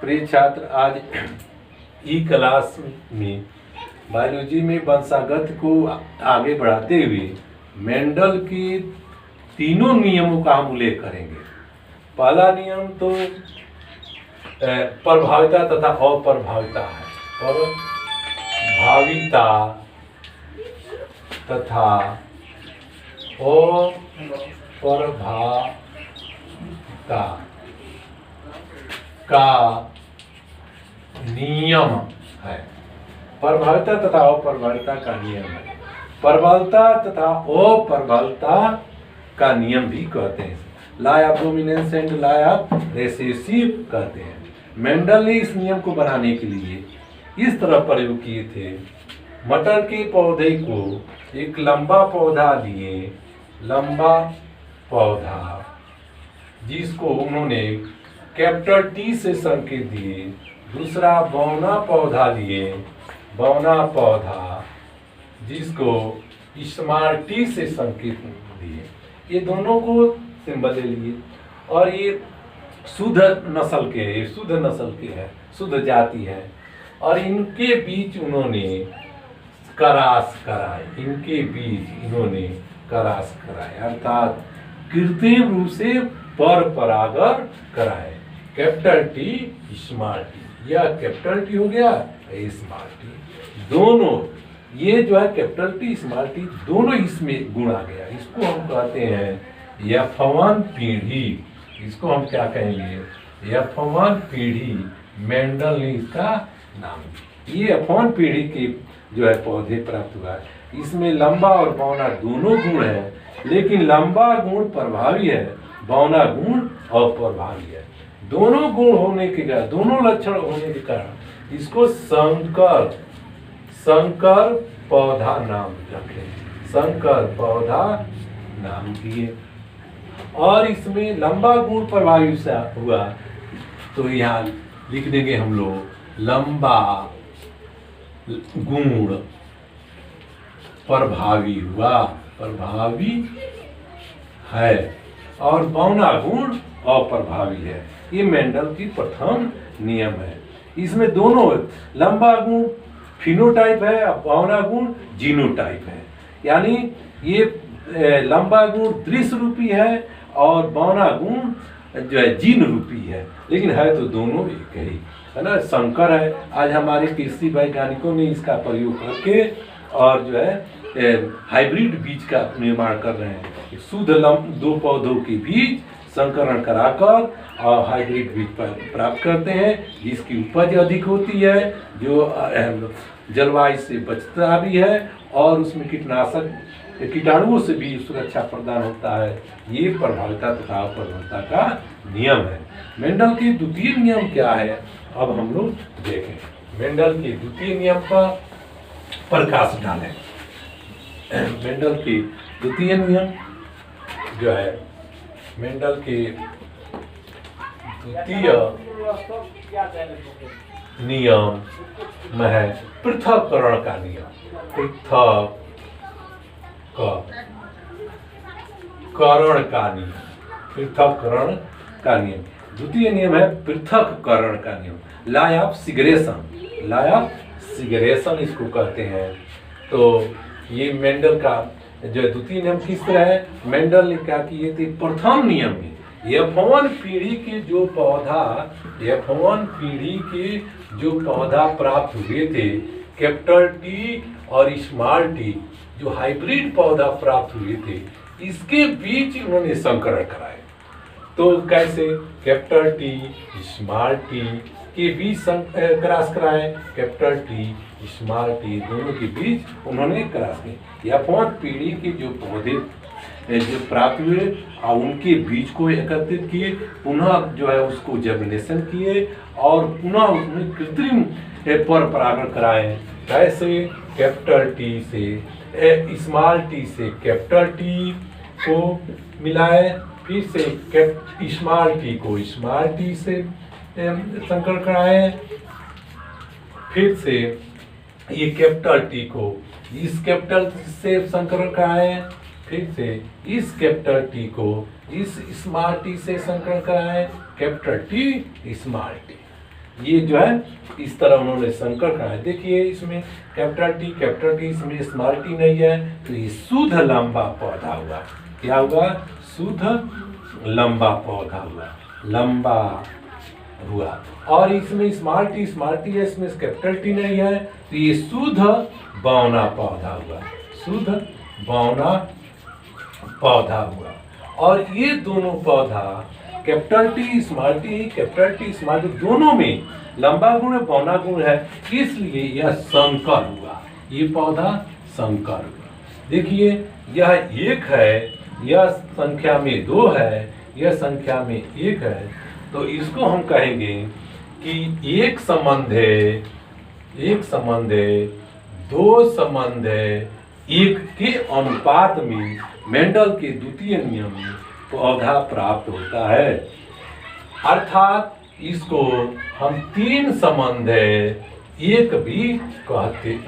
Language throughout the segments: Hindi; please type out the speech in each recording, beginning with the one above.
प्रिय छात्र, आज ई क्लास में बायोलॉजी में वंशागत को आगे बढ़ाते हुए मेंडल के तीनों नियमों का हम उल्लेख करेंगे। पहला नियम तो प्रभाविता तथा अप्रभाविता है। प्रभाविता तथा अप्रभाविता का नियम है। प्रभाविता तथा अप्रभाविता का नियम है। प्रबलता तथा अप्रबलता का नियम भी कहते हैं। Law of dominance and law of recessive कहते हैं। मेंडल ने इस नियम को बनाने के लिए इस तरह प्रयोग किए थे। मटर के पौधे को एक लंबा पौधा लिए, लंबा पौधा जिसको उन्होंने कैपिटल टी से संकेत दिए। दूसरा बौना पौधा लिए, बौना पौधा जिसको स्मॉल टी से संकेत दिए। ये दोनों को सिंबल ले लिए और ये शुद्ध नस्ल के, शुद्ध नस्ल के है, शुद्ध जाति है और इनके बीच उन्होंने करास कराए। इनके बीच इन्होंने करास कराए अर्थात कृत्रिम रूप से पर परागण कराए। कैपिटल टी स्मॉल टी, यह कैपिटल टी हो गया, स्मॉल टी, दोनों ये जो है कैपिटल टी स्मॉल टी दोनों इसमें गुण आ गया। इसको हम कहते हैं F1 पीढ़ी। इसको हम क्या कहेंगे? F1 पीढ़ी। मेंडल ने इसका नाम दिया। ये F1 पीढ़ी के जो है पौधे प्राप्त हुआ है। इसमें लंबा और बौना दोनों गुण है, लेकिन लंबा गुण प्रभावी है, बौना गुण अप्रभावी है। दोनों गुण होने के कारण, दोनों लक्षण होने के कारण इसको संकर संकर पौधा नाम रखे। संकर पौधा नाम दिए। और इसमें लंबा गुण प्रभावी से हुआ तो यहाँ लिख देंगे हम लोग लंबा गुण प्रभावी हुआ, प्रभावी है, और बौना गुण अप्रभावी है। ये मेंडल की प्रथम नियम है। इसमें दोनों लंबा गुण फिनोटाइप है और बौना गुण जीनोटाइप है। यानी ये लंबा गुण दृश्य रूपी है और बौना गुण जो है जीन रूपी है, लेकिन है तो दोनों एक ही है ना, संकर है। आज हमारे कृषि वैज्ञानिकों ने इसका प्रयोग करके और जो है हाइब्रिड बीज का निर्माण कर रहे हैं। शुद्ध दो पौधों के बीज संकरण कराकर और हाइब्रिड बीज प्राप्त करते हैं, जिसकी उपज अधिक होती है, जो जलवायु से बचता भी है और उसमें कीटनाशक कीटाणुओं से भी सुरक्षा प्रदान होता है। ये प्रभाविता तथा अप्रभाविता का नियम है। मेंडल के द्वितीय नियम क्या है, अब हम लोग देखें। मेंडल के द्वितीय नियम पर प्रकाश डालें। मेंडल के द्वितीय नियम जो है, मेंडल के द्वितीय नियम में है पृथक्करण का नियम। पृथक्करण का नियम, पृथक्करण का नियम। द्वितीय नियम है पृथक्करण का नियम, लॉ ऑफ सिगरेशन। लॉ ऑफ सिगरेशन इसको कहते हैं। तो ये मेंडल का जो द्वितीय नियम किस तरह है? मेंडल ने क्या किए थे? प्रथम नियम में F1 पीढ़ी के जो पौधा, F1 पीढ़ी के जो पौधा प्राप्त हुए थे, कैपिटल टी और स्मॉल टी जो हाइब्रिड पौधा प्राप्त हुए थे, इसके बीच उन्होंने संकरण कराए। तो कैसे? कैपिटल टी स्मॉल टी के बीच क्रॉस कराए। कैपिटल टी स्मॉल टी दोनों के बीच उन्होंने क्रॉस किए। F1 पीढ़ी के जो पौधे जो प्राप्त हुए और उनके बीज को एकत्रित किए, पुनः जो है उसको जर्मिनेशन किए और पुनः उसमें कृत्रिम पर परागण कराए। कैसे? कैपिटल टी से स्मॉल टी से कैपिटल टी को मिलाए, फिर से स्मॉल टी को स्मॉल टी से संकरण कराए, फिर से ये कैपिटल टी को इस कैपिटल से संकरण कराए, फिर से इस कैपिटल टी को इस स्मॉल टी से संकरण कराए, कैपिटल टी स्मॉल टी। ये जो है इस तरह उन्होंने संकर कहा है। देखिए इसमें कैपिटल टी, इसमें स्मॉल टी नहीं है, तो ये शुद्ध लंबा पौधा हुआ। क्या हुआ? शुद्ध लंबा पौधा हुआ, लंबा हुआ। और इसमें स्मॉल टी है, इसमें कैपिटल टी नहीं है, तो ये शुद्ध बौना पौधा हुआ, शुद्ध बौना पौधा हुआ। और ये दोनों पौधा कैपिटल टी स्मॉल टी दोनों में लंबा गुण है, बौना गुण है, इसलिए यह संकर हुआ, ये पौधा संकर हुआ। देखिए यह एक है, यह संख्या में 2 है, यह संख्या में 1 है, तो इसको हम कहेंगे कि एक संबंध है, दो संबंध है, एक के अनुपात में मेंडल के द्वितीय नियम में पौधा प्राप्त होता है। अर्थात इसको हम 3 संबंध है एक भी कहते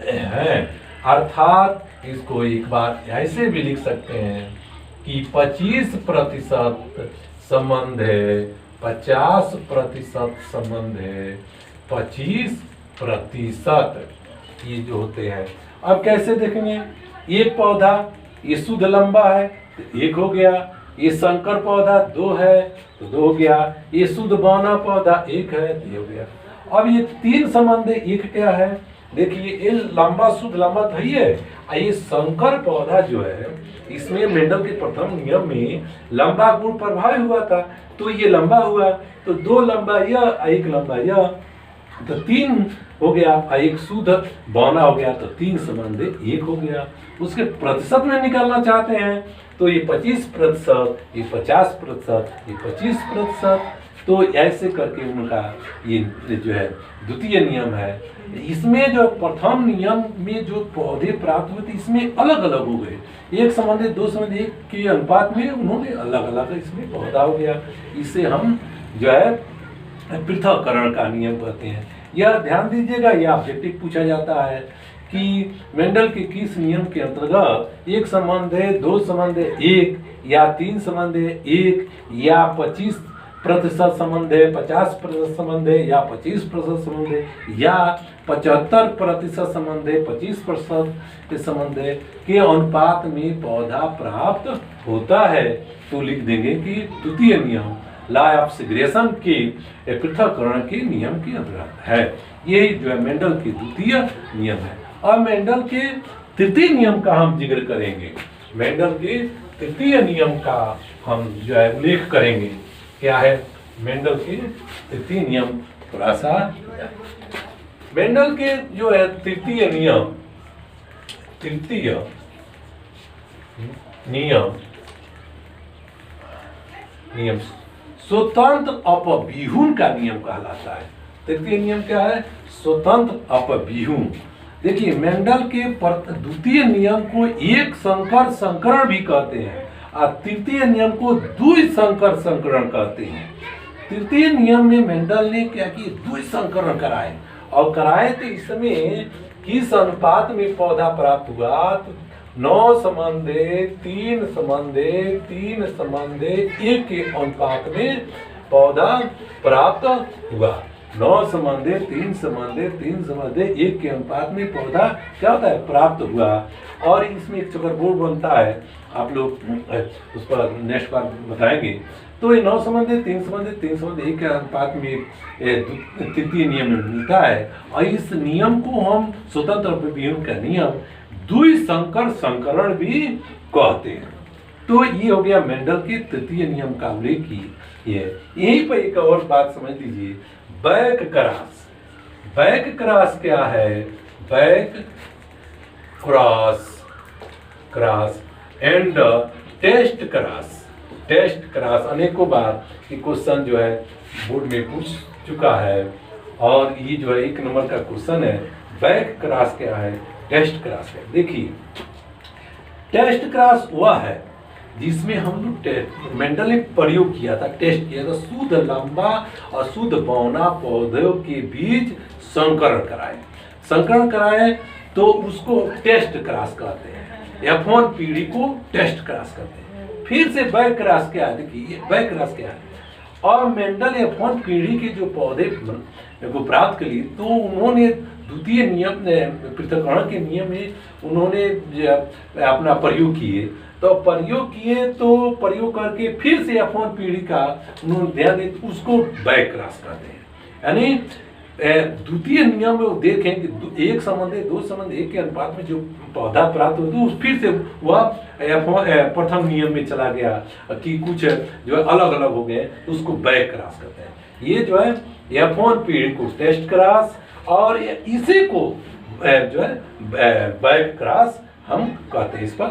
हैं। अर्थात इसको एक बार ऐसे भी लिख सकते हैं कि 25% संबंध है, 50% संबंध है, 25% ये जो होते हैं। अब कैसे देखेंगे? एक पौधा ये शुद्ध लंबा है तो 1 हो गया, ये संकर पौधा 2 है तो 2 हो गया, ये शुद्ध बौना पौधा 1 है तो 1 हो गया। अब ये 3 संबंध है, एक क्या है? देखिए ये लंबा शुद्ध लंबा तो ही है, ये संकर पौधा जो है इसमें मेंडल के प्रथम नियम में लंबा गुण प्रभावी हुआ था, तो ये लंबा हुआ, तो 2 लंबा यह, 1 लंबा यह, तो 3 हो गया, 1 शुद्ध बौना हो गया, तो 3 संबंध 1 हो गया। उसके प्रतिशत में निकालना चाहते हैं तो ये 25%, ये 50%, ये 25%, तो ऐसे करके उनका ये जो है द्वितीय नियम है। इसमें जो प्रथम नियम में जो पौधे प्राप्त हुए थे इसमें अलग अलग हो गए, एक संबंध 2 संबंध 1 के अनुपात में उन्होंने अलग अलग इसमें पौधा हो गया। इसे हम जो है पृथक्करण का नियम कहते हैं। यह ध्यान दीजिएगा, यह ऑब्जेक्टिव पूछा जाता है कि मेंडल के किस नियम के अंतर्गत एक संबंध है, 2 संबंध है 1, या 3 संबंध है 1, या 25% संबंध है, 50% संबंध है, या 25% संबंध है, या 75% संबंध है, 25% के संबंध है के अनुपात में पौधा प्राप्त होता है। तो लिख देंगे कि द्वितीय नियम लॉ ऑफ सेग्रेगेशन के पृथक्करण के नियम के अंतर्गत है। यही जो है मेंडल के द्वितीय नियम है। अब मेंडल के तृतीय नियम का हम जिक्र करेंगे। मेंडल के तृतीय नियम का हम जो है उल्लेख करेंगे। क्या है मेंडल के तृतीय नियम? थोड़ा सा मेंडल के जो है तृतीय नियम स्वतंत्र अपव्यूहन का नियम कहलाता है। तृतीय नियम क्या है? स्वतंत्र अपव्यूहन। देखिए मेंडल के द्वितीय नियम को एक संकर संकरण भी कहते हैं और तृतीय नियम को द्वि संकर संकरण कहते हैं। तृतीय नियम में मेंडल ने क्या किया? द्वि संकरण कराए, और कराए तो इसमें किस अनुपात में पौधा प्राप्त हुआ? तो 9 संबंधे 3 संबंधे 3 संबंधे 1 के अनुपात में पौधा प्राप्त हुआ। 9 संबंधे 3 संबंधे 3 संबंधे 1 के अनुपात में पौधा क्या होता है? प्राप्त हुआ। और इसमें एक चकरबोर्ड बनता है, आप लोग उस पर नेक्स्ट बार बताएंगे। तो ये 9 संबंधे 3 संबंधे 3 संबंधे 1 के अनुपात में तृतीय नियम मिलता है, और इस नियम को हम स्वतंत्र अपव्यूहन का नियम द्वि संकर संकरण भी कहते हैं। तो ये हो गया मेंडल के तृतीय नियम का उल्लेख की। यहीं पर एक और बात समझ लीजिए, बैक क्रॉस। बैक क्रॉस क्या है? Back cross and test cross. Test cross अनेकों बार की क्वेश्चन जो है बोर्ड में पूछ चुका है, और ये जो है 1 नंबर का क्वेश्चन है। बैक क्रॉस क्या है? टेस्ट क्रॉस है। देखिए टेस्ट क्रॉस वह है जिसमें हम लोग मेंडल ने प्रयोग किया था, टेस्ट किया था, शुद्ध लंबा और शुद्ध बौना पौधों के बीच संकरण कराए तो उसको टेस्ट क्रॉस कहते हैं। F1 पीढ़ी को टेस्ट क्रॉस कहते हैं। फिर से बैक क्रॉस क्या है? देखिए बैक क्रॉस क्या है? और मेंडल F1 पीढ़ी के जो पौधे को प्राप्त कर लिए, तो उन्होंने द्वितीय नियम पृथक्करण के नियम में उन्होंने अपना प्रयोग किए। तो प्रयोग करके फिर से F1 पीढ़ी का उन्होंने ध्यान दिया, उसको बैक क्रॉस करते हैं। यानी द्वितीय नियम में वो देखें कि एक संबंध है, दो संबंध एक के अनुपात में जो पौधा प्राप्त हो, तो फिर से वह प्रथम नियम में चला गया कि कुछ जो है अलग अलग हो गए, तो उसको बैक क्रॉस करते हैं। ये जो है F1 पीढ़ी को टेस्ट क्रॉस, और इसी को जो है बैक क्रॉस हम कहते हैं। इस पर